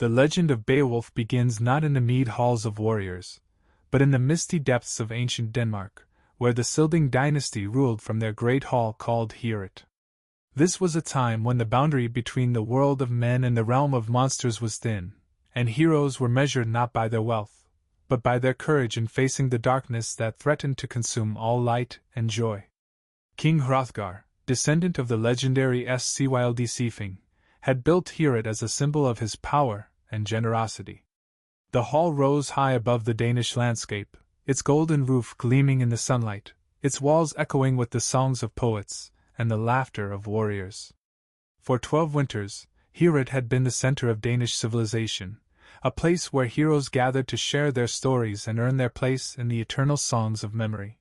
The legend of Beowulf begins not in the mead halls of warriors, but in the misty depths of ancient Denmark, where the Silding dynasty ruled from their great hall called Heorot. This was a time when the boundary between the world of men and the realm of monsters was thin, and heroes were measured not by their wealth, but by their courage in facing the darkness that threatened to consume all light and joy. King Hrothgar, descendant of the legendary Scyld Sifing, had built Heorot as a symbol of his power and generosity. The hall rose high above the Danish landscape, its golden roof gleaming in the sunlight, its walls echoing with the songs of poets and the laughter of warriors. For 12 winters, Heorot had been the center of Danish civilization, a place where heroes gathered to share their stories and earn their place in the eternal songs of memory.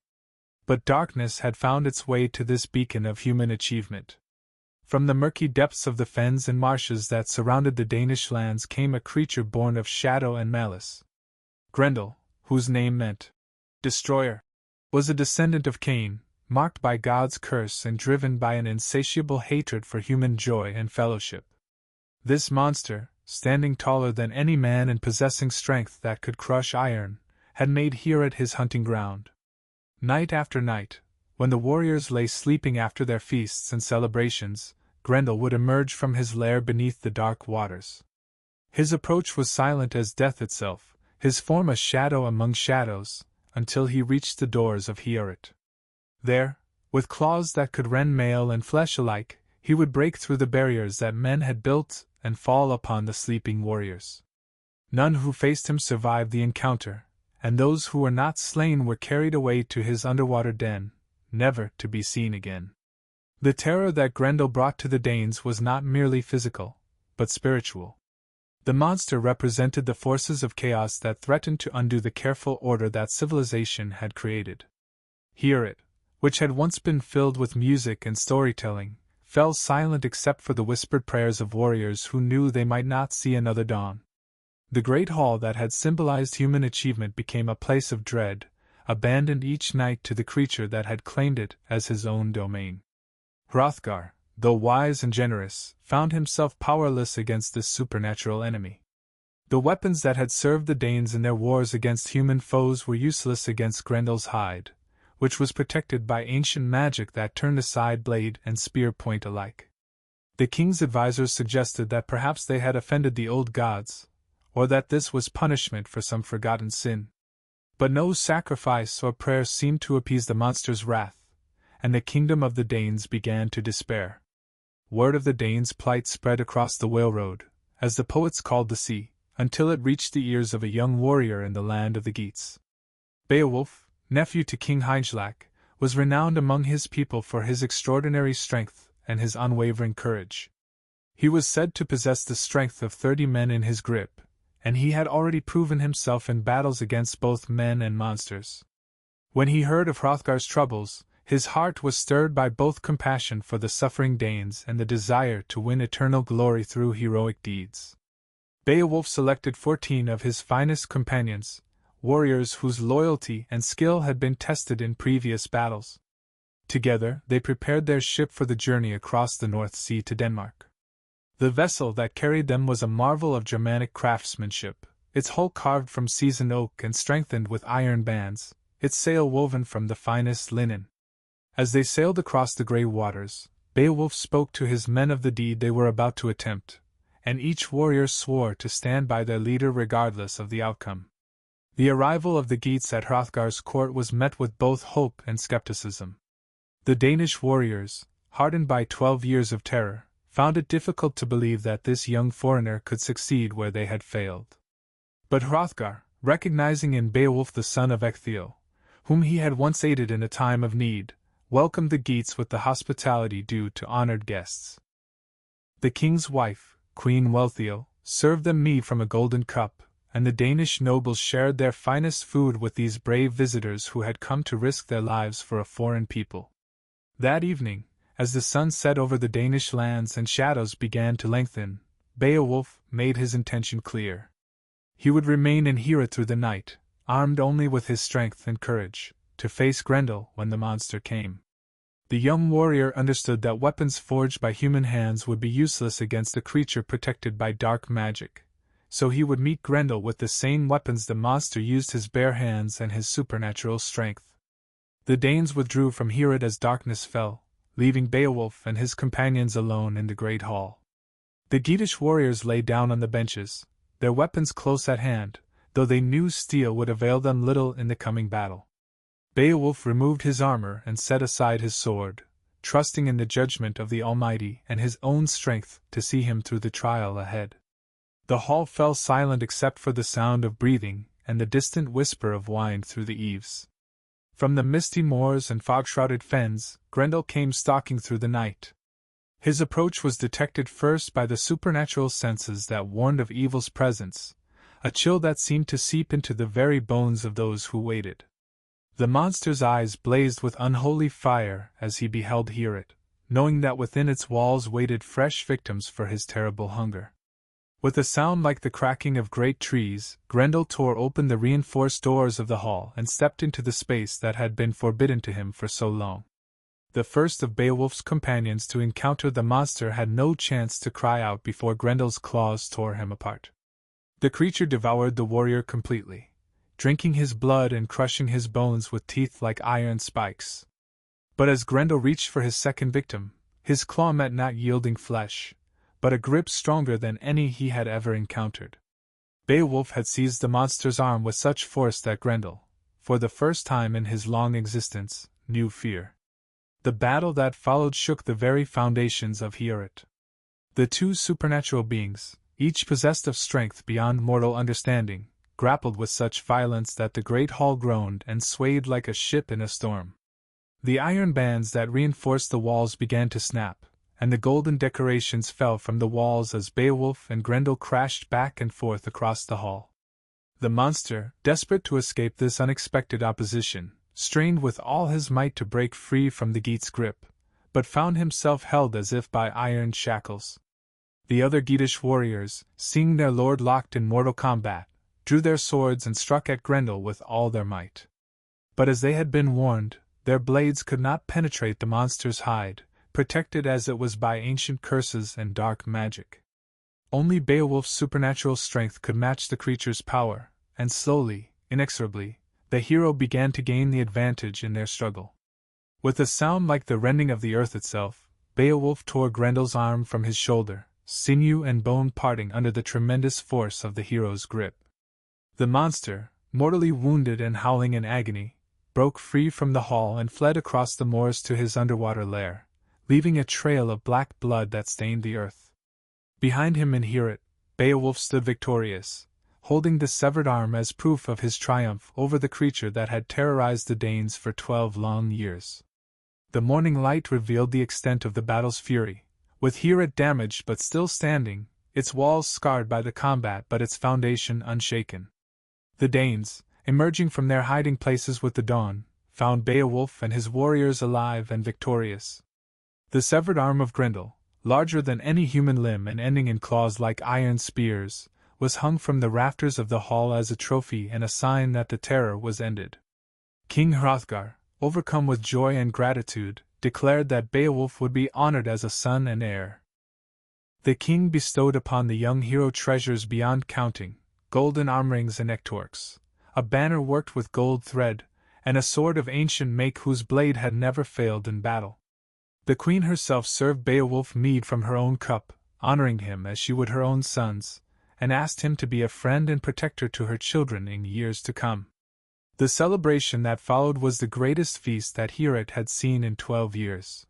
But darkness had found its way to this beacon of human achievement. From the murky depths of the fens and marshes that surrounded the Danish lands came a creature born of shadow and malice. Grendel, whose name meant destroyer, was a descendant of Cain, marked by God's curse and driven by an insatiable hatred for human joy and fellowship. This monster, standing taller than any man and possessing strength that could crush iron, had made Heorot his hunting ground. Night after night, when the warriors lay sleeping after their feasts and celebrations, Grendel would emerge from his lair beneath the dark waters. His approach was silent as death itself, his form a shadow among shadows, until he reached the doors of Heorot. There, with claws that could rend mail and flesh alike, he would break through the barriers that men had built and fall upon the sleeping warriors. None who faced him survived the encounter, and those who were not slain were carried away to his underwater den, never to be seen again. The terror that Grendel brought to the Danes was not merely physical, but spiritual. The monster represented the forces of chaos that threatened to undo the careful order that civilization had created. Heorot, which had once been filled with music and storytelling, fell silent except for the whispered prayers of warriors who knew they might not see another dawn. The great hall that had symbolized human achievement became a place of dread, abandoned each night to the creature that had claimed it as his own domain. Hrothgar, though wise and generous, found himself powerless against this supernatural enemy. The weapons that had served the Danes in their wars against human foes were useless against Grendel's hide, which was protected by ancient magic that turned aside blade and spear point alike. The king's advisors suggested that perhaps they had offended the old gods, or that this was punishment for some forgotten sin. But no sacrifice or prayer seemed to appease the monster's wrath, and the kingdom of the Danes began to despair. Word of the Danes' plight spread across the whale road, as the poets called the sea, until it reached the ears of a young warrior in the land of the Geats. Beowulf, nephew to King Hygelac, was renowned among his people for his extraordinary strength and his unwavering courage. He was said to possess the strength of 30 men in his grip, and he had already proven himself in battles against both men and monsters. When he heard of Hrothgar's troubles, his heart was stirred by both compassion for the suffering Danes and the desire to win eternal glory through heroic deeds. Beowulf selected 14 of his finest companions, warriors whose loyalty and skill had been tested in previous battles. Together, they prepared their ship for the journey across the North Sea to Denmark. The vessel that carried them was a marvel of Germanic craftsmanship, its hull carved from seasoned oak and strengthened with iron bands, its sail woven from the finest linen. As they sailed across the grey waters, Beowulf spoke to his men of the deed they were about to attempt, and each warrior swore to stand by their leader regardless of the outcome. The arrival of the Geats at Hrothgar's court was met with both hope and skepticism. The Danish warriors, hardened by 12 years of terror, found it difficult to believe that this young foreigner could succeed where they had failed. But Hrothgar, recognizing in Beowulf the son of Ecgtheow, whom he had once aided in a time of need, welcomed the Geats with the hospitality due to honored guests. The king's wife, Queen Wealhtheow, served them mead from a golden cup, and the Danish nobles shared their finest food with these brave visitors who had come to risk their lives for a foreign people. That evening, as the sun set over the Danish lands and shadows began to lengthen, Beowulf made his intention clear. He would remain in Heorot through the night, armed only with his strength and courage, to face Grendel when the monster came. The young warrior understood that weapons forged by human hands would be useless against a creature protected by dark magic, so he would meet Grendel with the same weapons the monster used, his bare hands and his supernatural strength. The Danes withdrew from Heorot as darkness fell, leaving Beowulf and his companions alone in the great hall. The Geatish warriors lay down on the benches, their weapons close at hand, though they knew steel would avail them little in the coming battle. Beowulf removed his armor and set aside his sword, trusting in the judgment of the Almighty and his own strength to see him through the trial ahead. The hall fell silent except for the sound of breathing and the distant whisper of wine through the eaves. From the misty moors and fog-shrouded fens, Grendel came stalking through the night. His approach was detected first by the supernatural senses that warned of evil's presence, a chill that seemed to seep into the very bones of those who waited. The monster's eyes blazed with unholy fire as he beheld Heorot, knowing that within its walls waited fresh victims for his terrible hunger. With a sound like the cracking of great trees, Grendel tore open the reinforced doors of the hall and stepped into the space that had been forbidden to him for so long. The first of Beowulf's companions to encounter the monster had no chance to cry out before Grendel's claws tore him apart. The creature devoured the warrior completely, drinking his blood and crushing his bones with teeth like iron spikes. But as Grendel reached for his second victim, his claw met not yielding flesh, but a grip stronger than any he had ever encountered. Beowulf had seized the monster's arm with such force that Grendel, for the first time in his long existence, knew fear. The battle that followed shook the very foundations of Heorot. The two supernatural beings, each possessed of strength beyond mortal understanding, grappled with such violence that the great hall groaned and swayed like a ship in a storm. The iron bands that reinforced the walls began to snap, and the golden decorations fell from the walls as Beowulf and Grendel crashed back and forth across the hall. The monster, desperate to escape this unexpected opposition, strained with all his might to break free from the Geats' grip, but found himself held as if by iron shackles. The other Geatish warriors, seeing their lord locked in mortal combat, drew their swords and struck at Grendel with all their might. But as they had been warned, their blades could not penetrate the monster's hide, protected as it was by ancient curses and dark magic. Only Beowulf's supernatural strength could match the creature's power, and slowly, inexorably, the hero began to gain the advantage in their struggle. With a sound like the rending of the earth itself, Beowulf tore Grendel's arm from his shoulder, sinew and bone parting under the tremendous force of the hero's grip. The monster, mortally wounded and howling in agony, broke free from the hall and fled across the moors to his underwater lair, leaving a trail of black blood that stained the earth. Behind him in Heorot, Beowulf stood victorious, holding the severed arm as proof of his triumph over the creature that had terrorized the Danes for 12 long years. The morning light revealed the extent of the battle's fury, with Heorot damaged but still standing, its walls scarred by the combat but its foundation unshaken. The Danes, emerging from their hiding places with the dawn, found Beowulf and his warriors alive and victorious. The severed arm of Grendel, larger than any human limb and ending in claws like iron spears, was hung from the rafters of the hall as a trophy and a sign that the terror was ended. King Hrothgar, overcome with joy and gratitude, declared that Beowulf would be honored as a son and heir. The king bestowed upon the young hero treasures beyond counting, golden armrings and necktorks, a banner worked with gold thread, and a sword of ancient make whose blade had never failed in battle. The queen herself served Beowulf mead from her own cup, honoring him as she would her own sons, and asked him to be a friend and protector to her children in years to come. The celebration that followed was the greatest feast that Heorot had seen in 12 years.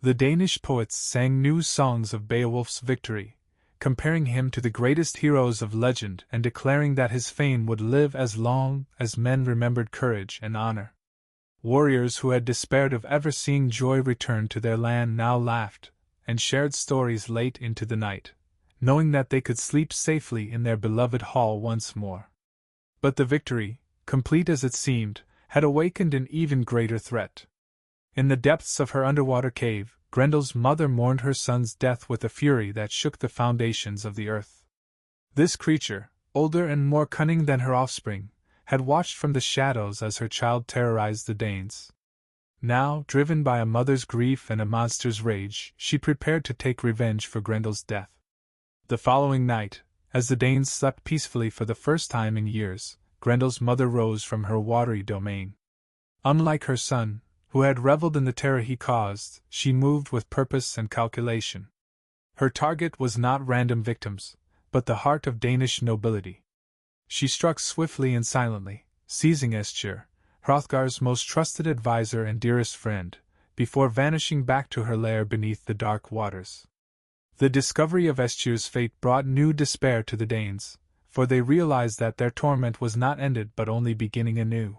The Danish poets sang new songs of Beowulf's victory, comparing him to the greatest heroes of legend and declaring that his fame would live as long as men remembered courage and honor. Warriors who had despaired of ever seeing joy return to their land now laughed, and shared stories late into the night, knowing that they could sleep safely in their beloved hall once more. But the victory, complete as it seemed, had awakened an even greater threat. In the depths of her underwater cave, Grendel's mother mourned her son's death with a fury that shook the foundations of the earth. This creature, older and more cunning than her offspring, had watched from the shadows as her child terrorized the Danes. Now, driven by a mother's grief and a monster's rage, she prepared to take revenge for Grendel's death. The following night, As the Danes slept peacefully for the first time in years, Grendel's mother rose from her watery domain. Unlike her son, who had reveled in the terror he caused, she moved with purpose and calculation. Her target was not random victims, but the heart of Danish nobility. She struck swiftly and silently, seizing Esther, Hrothgar's most trusted advisor and dearest friend, before vanishing back to her lair beneath the dark waters. The discovery of Esther's fate brought new despair to the Danes, for they realized that their torment was not ended but only beginning anew.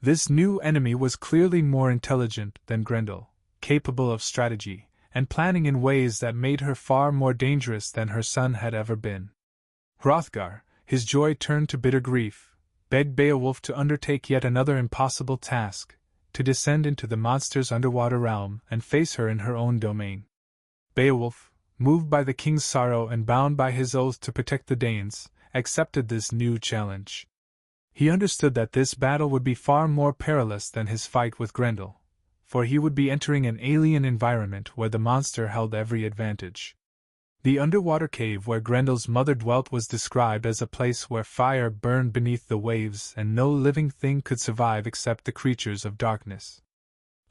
This new enemy was clearly more intelligent than Grendel, capable of strategy, and planning in ways that made her far more dangerous than her son had ever been. Hrothgar, his joy turned to bitter grief, begged Beowulf to undertake yet another impossible task, to descend into the monster's underwater realm and face her in her own domain. Beowulf, moved by the king's sorrow and bound by his oath to protect the Danes, accepted this new challenge. He understood that this battle would be far more perilous than his fight with Grendel, for he would be entering an alien environment where the monster held every advantage. The underwater cave where Grendel's mother dwelt was described as a place where fire burned beneath the waves and no living thing could survive except the creatures of darkness.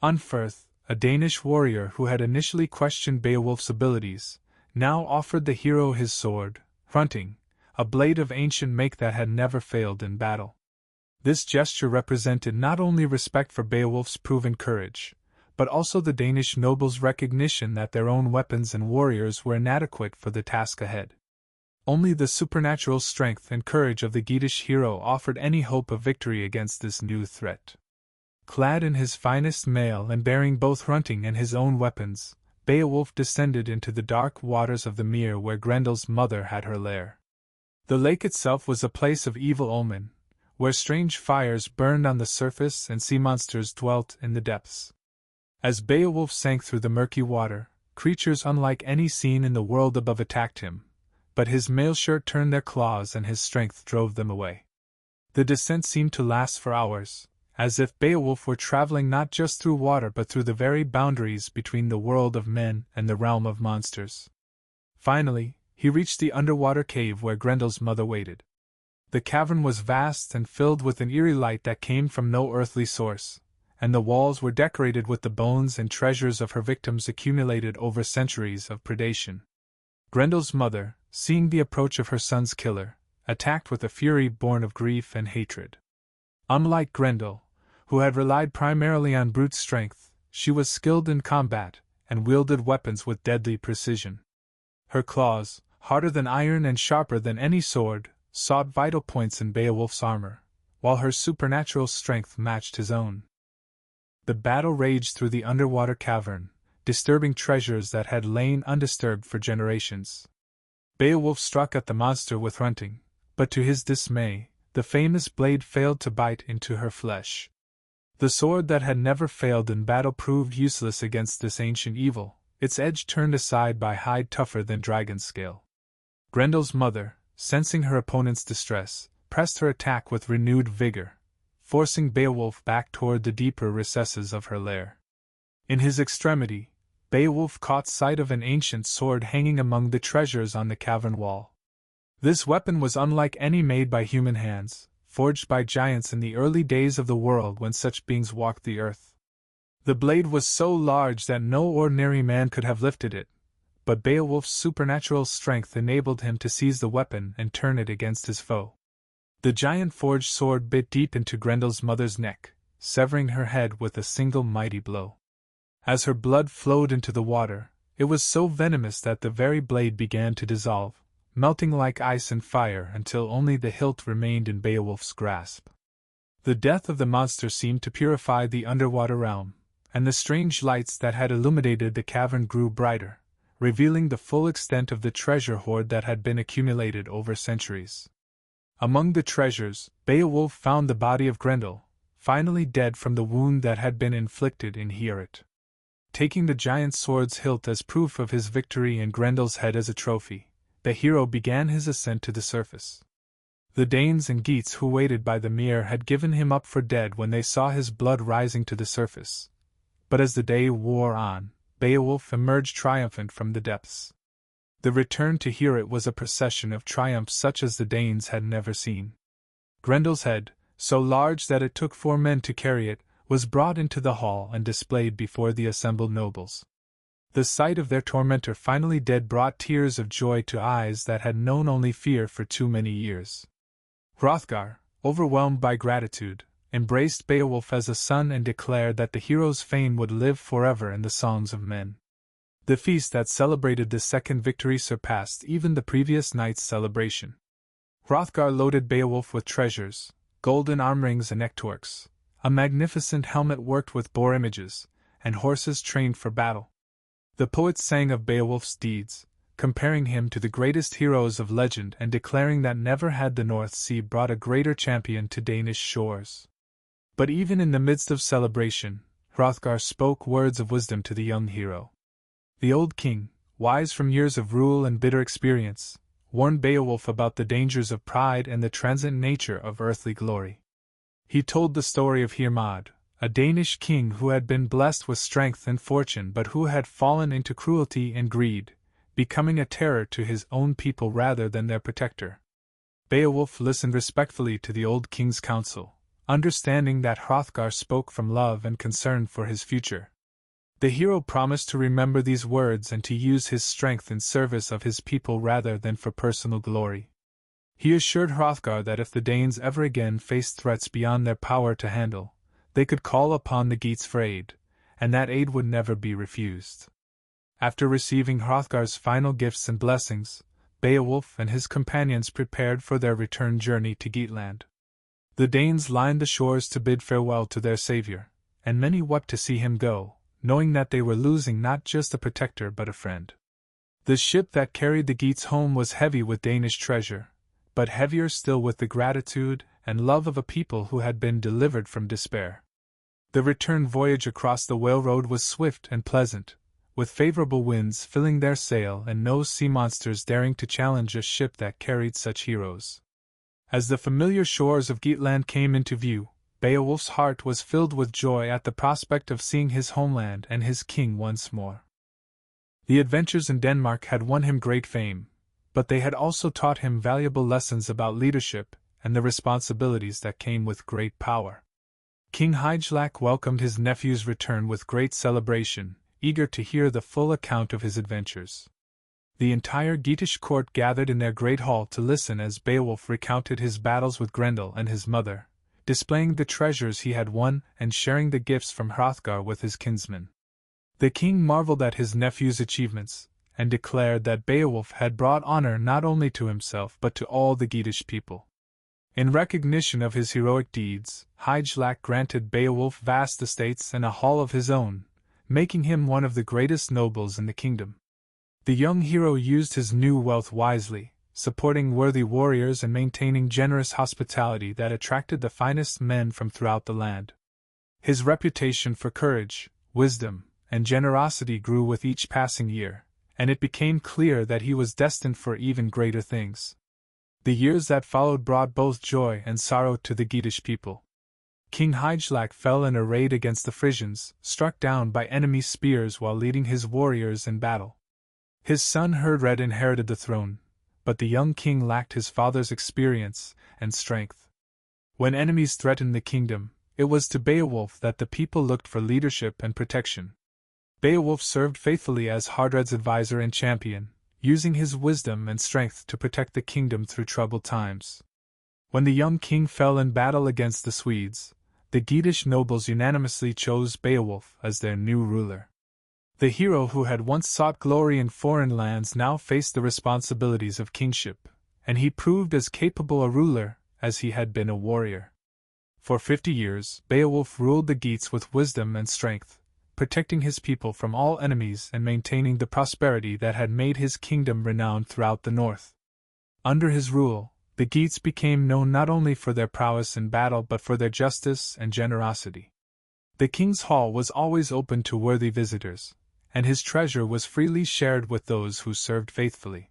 Unferth, a Danish warrior who had initially questioned Beowulf's abilities, now offered the hero his sword, Rending, a blade of ancient make that had never failed in battle. This gesture represented not only respect for Beowulf's proven courage, but also the Danish nobles' recognition that their own weapons and warriors were inadequate for the task ahead. Only the supernatural strength and courage of the Geatish hero offered any hope of victory against this new threat. Clad in his finest mail and bearing both Rending and his own weapons, Beowulf descended into the dark waters of the mere where Grendel's mother had her lair. The lake itself was a place of evil omen, where strange fires burned on the surface and sea monsters dwelt in the depths. As Beowulf sank through the murky water, creatures unlike any seen in the world above attacked him, but his mail shirt turned their claws and his strength drove them away. The descent seemed to last for hours, as if Beowulf were traveling not just through water but through the very boundaries between the world of men and the realm of monsters. Finally, he reached the underwater cave where Grendel's mother waited. The cavern was vast and filled with an eerie light that came from no earthly source, and the walls were decorated with the bones and treasures of her victims accumulated over centuries of predation. Grendel's mother, seeing the approach of her son's killer, attacked with a fury born of grief and hatred. Unlike Grendel, who had relied primarily on brute strength, she was skilled in combat and wielded weapons with deadly precision. Her claws, harder than iron and sharper than any sword, sought vital points in Beowulf's armor, while her supernatural strength matched his own. The battle raged through the underwater cavern, disturbing treasures that had lain undisturbed for generations. Beowulf struck at the monster with Rending, but to his dismay, the famous blade failed to bite into her flesh. The sword that had never failed in battle proved useless against this ancient evil, its edge turned aside by hide tougher than dragon scale. Grendel's mother, sensing her opponent's distress, pressed her attack with renewed vigor, forcing Beowulf back toward the deeper recesses of her lair. In his extremity, Beowulf caught sight of an ancient sword hanging among the treasures on the cavern wall. This weapon was unlike any made by human hands, forged by giants in the early days of the world when such beings walked the earth. The blade was so large that no ordinary man could have lifted it, but Beowulf's supernatural strength enabled him to seize the weapon and turn it against his foe. The giant-forged sword bit deep into Grendel's mother's neck, severing her head with a single mighty blow. As her blood flowed into the water, it was so venomous that the very blade began to dissolve, melting like ice and fire until only the hilt remained in Beowulf's grasp. The death of the monster seemed to purify the underwater realm, and the strange lights that had illuminated the cavern grew brighter, revealing the full extent of the treasure hoard that had been accumulated over centuries. Among the treasures, Beowulf found the body of Grendel, finally dead from the wound that had been inflicted in Heorot. Taking the giant sword's hilt as proof of his victory and Grendel's head as a trophy, the hero began his ascent to the surface. The Danes and Geats who waited by the mere had given him up for dead when they saw his blood rising to the surface. But as the day wore on, Beowulf emerged triumphant from the depths. The return to Heorot was a procession of triumph such as the Danes had never seen. Grendel's head, so large that it took 4 men to carry it, was brought into the hall and displayed before the assembled nobles. The sight of their tormentor finally dead brought tears of joy to eyes that had known only fear for too many years. Hrothgar, overwhelmed by gratitude, embraced Beowulf as a son and declared that the hero's fame would live forever in the songs of men. The feast that celebrated the second victory surpassed even the previous night's celebration. Hrothgar loaded Beowulf with treasures, golden arm rings and neckworks, a magnificent helmet worked with boar images, and horses trained for battle. The poets sang of Beowulf's deeds, comparing him to the greatest heroes of legend and declaring that never had the North Sea brought a greater champion to Danish shores. But even in the midst of celebration, Hrothgar spoke words of wisdom to the young hero. The old king, wise from years of rule and bitter experience, warned Beowulf about the dangers of pride and the transient nature of earthly glory. He told the story of Heorot, a Danish king who had been blessed with strength and fortune but who had fallen into cruelty and greed, becoming a terror to his own people rather than their protector. Beowulf listened respectfully to the old king's counsel, understanding that Hrothgar spoke from love and concern for his future. The hero promised to remember these words and to use his strength in service of his people rather than for personal glory. He assured Hrothgar that if the Danes ever again faced threats beyond their power to handle, they could call upon the Geats for aid, and that aid would never be refused. After receiving Hrothgar's final gifts and blessings, Beowulf and his companions prepared for their return journey to Geatland. The Danes lined the shores to bid farewell to their savior, and many wept to see him go, knowing that they were losing not just a protector but a friend. The ship that carried the Geats home was heavy with Danish treasure, but heavier still with the gratitude and love of a people who had been delivered from despair. The return voyage across the whale road was swift and pleasant, with favorable winds filling their sail and no sea monsters daring to challenge a ship that carried such heroes. As the familiar shores of Geatland came into view, Beowulf's heart was filled with joy at the prospect of seeing his homeland and his king once more. The adventures in Denmark had won him great fame, but they had also taught him valuable lessons about leadership and the responsibilities that came with great power. King Hygelac welcomed his nephew's return with great celebration, eager to hear the full account of his adventures. The entire Geatish court gathered in their great hall to listen as Beowulf recounted his battles with Grendel and his mother, displaying the treasures he had won and sharing the gifts from Hrothgar with his kinsmen. The king marveled at his nephew's achievements, and declared that Beowulf had brought honor not only to himself but to all the Geatish people. In recognition of his heroic deeds, Hygelac granted Beowulf vast estates and a hall of his own, making him one of the greatest nobles in the kingdom. The young hero used his new wealth wisely, supporting worthy warriors and maintaining generous hospitality that attracted the finest men from throughout the land. His reputation for courage, wisdom, and generosity grew with each passing year, and it became clear that he was destined for even greater things. The years that followed brought both joy and sorrow to the Geatish people. King Hygelac fell in a raid against the Frisians, struck down by enemy spears while leading his warriors in battle. His son Heorot inherited the throne, but the young king lacked his father's experience and strength. When enemies threatened the kingdom, it was to Beowulf that the people looked for leadership and protection. Beowulf served faithfully as Heorot's advisor and champion, using his wisdom and strength to protect the kingdom through troubled times. When the young king fell in battle against the Swedes, the Geatish nobles unanimously chose Beowulf as their new ruler. The hero who had once sought glory in foreign lands now faced the responsibilities of kingship, and he proved as capable a ruler as he had been a warrior. For 50 years, Beowulf ruled the Geats with wisdom and strength, protecting his people from all enemies and maintaining the prosperity that had made his kingdom renowned throughout the north. Under his rule, the Geats became known not only for their prowess in battle but for their justice and generosity. The king's hall was always open to worthy visitors, and his treasure was freely shared with those who served faithfully.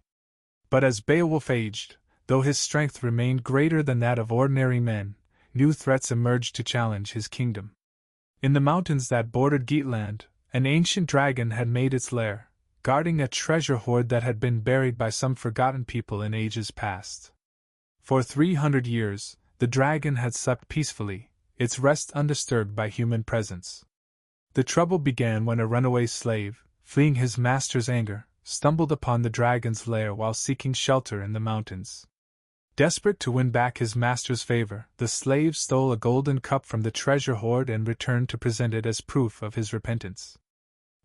But as Beowulf aged, though his strength remained greater than that of ordinary men, new threats emerged to challenge his kingdom. In the mountains that bordered Geatland, an ancient dragon had made its lair, guarding a treasure hoard that had been buried by some forgotten people in ages past. For 300 years, the dragon had slept peacefully, its rest undisturbed by human presence. The trouble began when a runaway slave, fleeing his master's anger, stumbled upon the dragon's lair while seeking shelter in the mountains. Desperate to win back his master's favor, the slave stole a golden cup from the treasure hoard and returned to present it as proof of his repentance.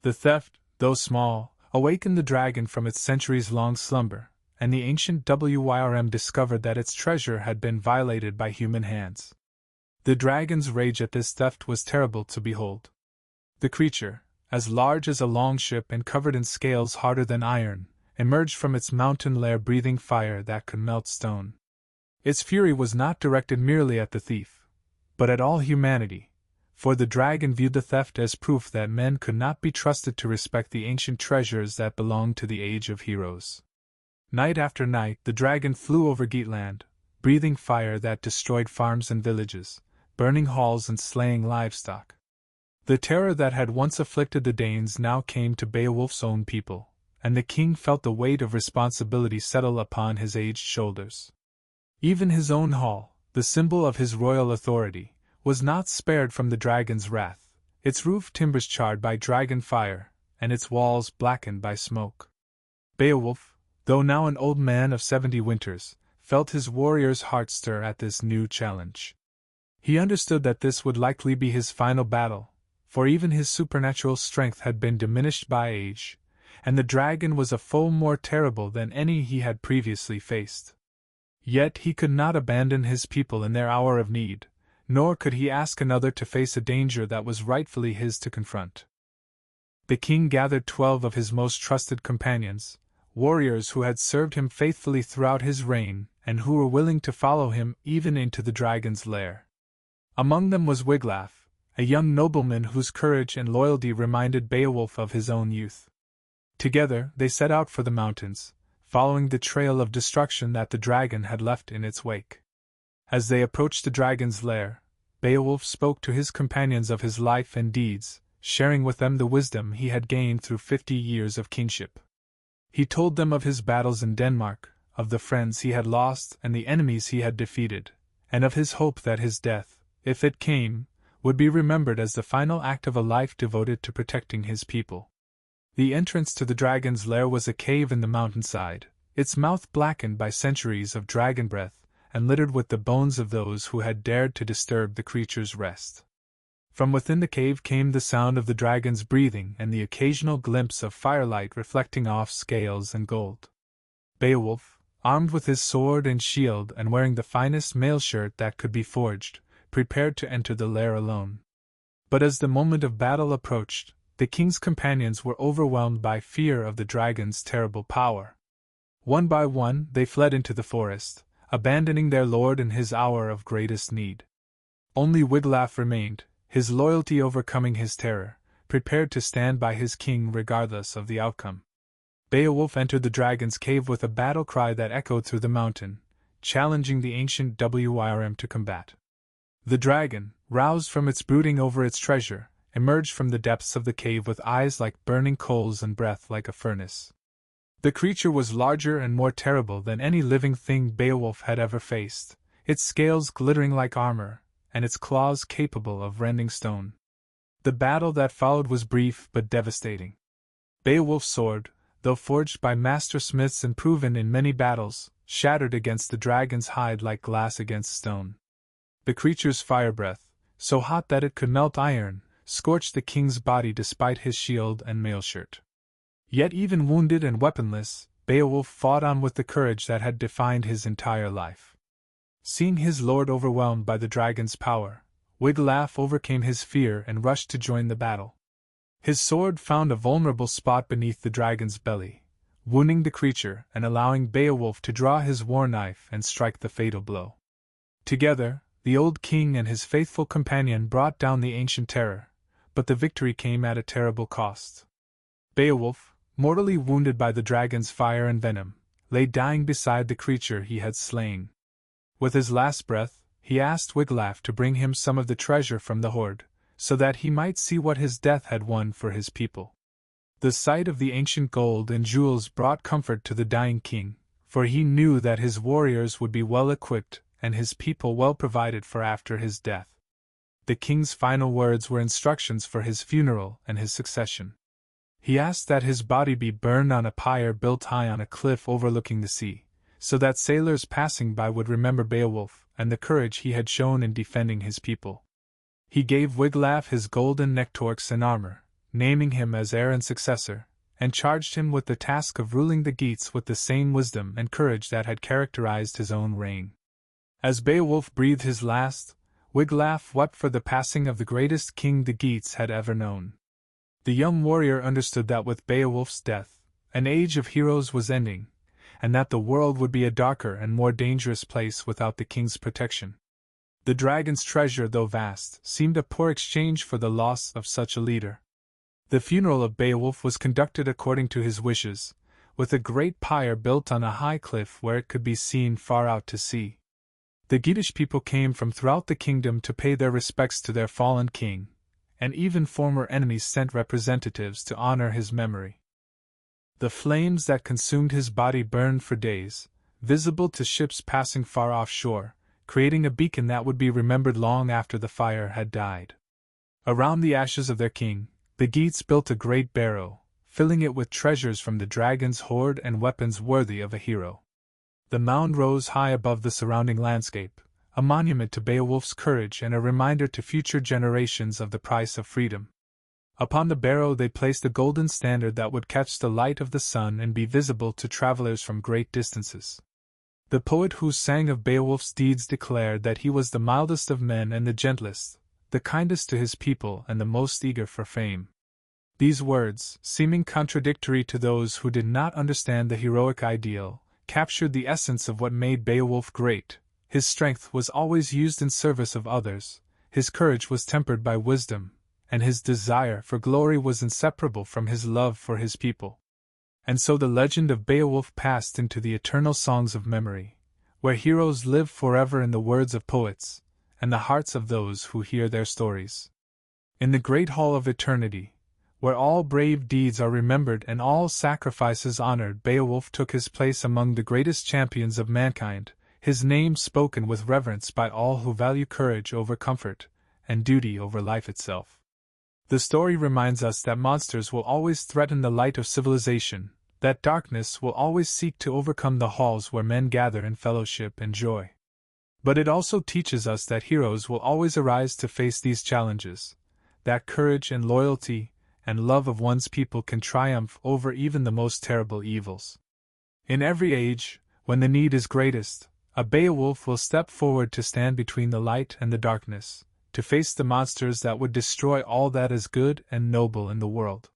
The theft, though small, awakened the dragon from its centuries-long slumber, and the ancient Wyrm discovered that its treasure had been violated by human hands. The dragon's rage at this theft was terrible to behold. The creature, as large as a longship and covered in scales harder than iron, emerged from its mountain lair breathing fire that could melt stone. Its fury was not directed merely at the thief, but at all humanity, for the dragon viewed the theft as proof that men could not be trusted to respect the ancient treasures that belonged to the age of heroes. Night after night the dragon flew over Geatland, breathing fire that destroyed farms and villages, burning halls and slaying livestock. The terror that had once afflicted the Danes now came to Beowulf's own people, and the king felt the weight of responsibility settle upon his aged shoulders. Even his own hall, the symbol of his royal authority, was not spared from the dragon's wrath, its roof timbers charred by dragon fire, and its walls blackened by smoke. Beowulf, though now an old man of 70 winters, felt his warrior's heart stir at this new challenge. He understood that this would likely be his final battle, for even his supernatural strength had been diminished by age, and the dragon was a foe more terrible than any he had previously faced. Yet he could not abandon his people in their hour of need, nor could he ask another to face a danger that was rightfully his to confront. The king gathered 12 of his most trusted companions, warriors who had served him faithfully throughout his reign and who were willing to follow him even into the dragon's lair. Among them was Wiglaf, a young nobleman whose courage and loyalty reminded Beowulf of his own youth. Together they set out for the mountains, following the trail of destruction that the dragon had left in its wake. As they approached the dragon's lair, Beowulf spoke to his companions of his life and deeds, sharing with them the wisdom he had gained through 50 years of kingship. He told them of his battles in Denmark, of the friends he had lost and the enemies he had defeated, and of his hope that his death, if it came, would be remembered as the final act of a life devoted to protecting his people. The entrance to the dragon's lair was a cave in the mountainside, its mouth blackened by centuries of dragon breath and littered with the bones of those who had dared to disturb the creature's rest. From within the cave came the sound of the dragon's breathing and the occasional glimpse of firelight reflecting off scales and gold. Beowulf, armed with his sword and shield and wearing the finest mail shirt that could be forged, prepared to enter the lair alone. But as the moment of battle approached, the king's companions were overwhelmed by fear of the dragon's terrible power. One by one they fled into the forest, abandoning their lord in his hour of greatest need. Only Wiglaf remained, his loyalty overcoming his terror, prepared to stand by his king regardless of the outcome. Beowulf entered the dragon's cave with a battle cry that echoed through the mountain, challenging the ancient Wyrm to combat. The dragon, roused from its brooding over its treasure, emerged from the depths of the cave with eyes like burning coals and breath like a furnace. The creature was larger and more terrible than any living thing Beowulf had ever faced, its scales glittering like armor, and its claws capable of rending stone. The battle that followed was brief but devastating. Beowulf's sword, though forged by master smiths and proven in many battles, shattered against the dragon's hide like glass against stone. The creature's fire breath, so hot that it could melt iron, scorched the king's body despite his shield and mailshirt. Yet even wounded and weaponless, Beowulf fought on with the courage that had defined his entire life. Seeing his lord overwhelmed by the dragon's power, Wiglaf overcame his fear and rushed to join the battle. His sword found a vulnerable spot beneath the dragon's belly, wounding the creature and allowing Beowulf to draw his war knife and strike the fatal blow. Together, the old king and his faithful companion brought down the ancient terror, but the victory came at a terrible cost. Beowulf, mortally wounded by the dragon's fire and venom, lay dying beside the creature he had slain. With his last breath, he asked Wiglaf to bring him some of the treasure from the hoard, so that he might see what his death had won for his people. The sight of the ancient gold and jewels brought comfort to the dying king, for he knew that his warriors would be well equipped and his people well provided for after his death. The king's final words were instructions for his funeral and his succession. He asked that his body be burned on a pyre built high on a cliff overlooking the sea, so that sailors passing by would remember Beowulf and the courage he had shown in defending his people. He gave Wiglaf his golden necktorks and armor, naming him as heir and successor, and charged him with the task of ruling the Geats with the same wisdom and courage that had characterized his own reign. As Beowulf breathed his last, Wiglaf wept for the passing of the greatest king the Geats had ever known. The young warrior understood that with Beowulf's death, an age of heroes was ending, and that the world would be a darker and more dangerous place without the king's protection. The dragon's treasure, though vast, seemed a poor exchange for the loss of such a leader. The funeral of Beowulf was conducted according to his wishes, with a great pyre built on a high cliff where it could be seen far out to sea. The Geatish people came from throughout the kingdom to pay their respects to their fallen king, and even former enemies sent representatives to honor his memory. The flames that consumed his body burned for days, visible to ships passing far offshore, creating a beacon that would be remembered long after the fire had died. Around the ashes of their king, the Geats built a great barrow, filling it with treasures from the dragon's hoard and weapons worthy of a hero. The mound rose high above the surrounding landscape, a monument to Beowulf's courage and a reminder to future generations of the price of freedom. Upon the barrow they placed a golden standard that would catch the light of the sun and be visible to travelers from great distances. The poet who sang of Beowulf's deeds declared that he was the mildest of men and the gentlest, the kindest to his people and the most eager for fame. These words, seeming contradictory to those who did not understand the heroic ideal, captured the essence of what made Beowulf great. His strength was always used in service of others, his courage was tempered by wisdom, and his desire for glory was inseparable from his love for his people. And so the legend of Beowulf passed into the eternal songs of memory, where heroes live forever in the words of poets, and the hearts of those who hear their stories. In the great hall of eternity, where all brave deeds are remembered and all sacrifices honored, Beowulf took his place among the greatest champions of mankind, his name spoken with reverence by all who value courage over comfort, and duty over life itself. The story reminds us that monsters will always threaten the light of civilization, that darkness will always seek to overcome the halls where men gather in fellowship and joy. But it also teaches us that heroes will always arise to face these challenges, that courage and loyalty and love of one's people can triumph over even the most terrible evils. In every age, when the need is greatest, a Beowulf will step forward to stand between the light and the darkness, to face the monsters that would destroy all that is good and noble in the world.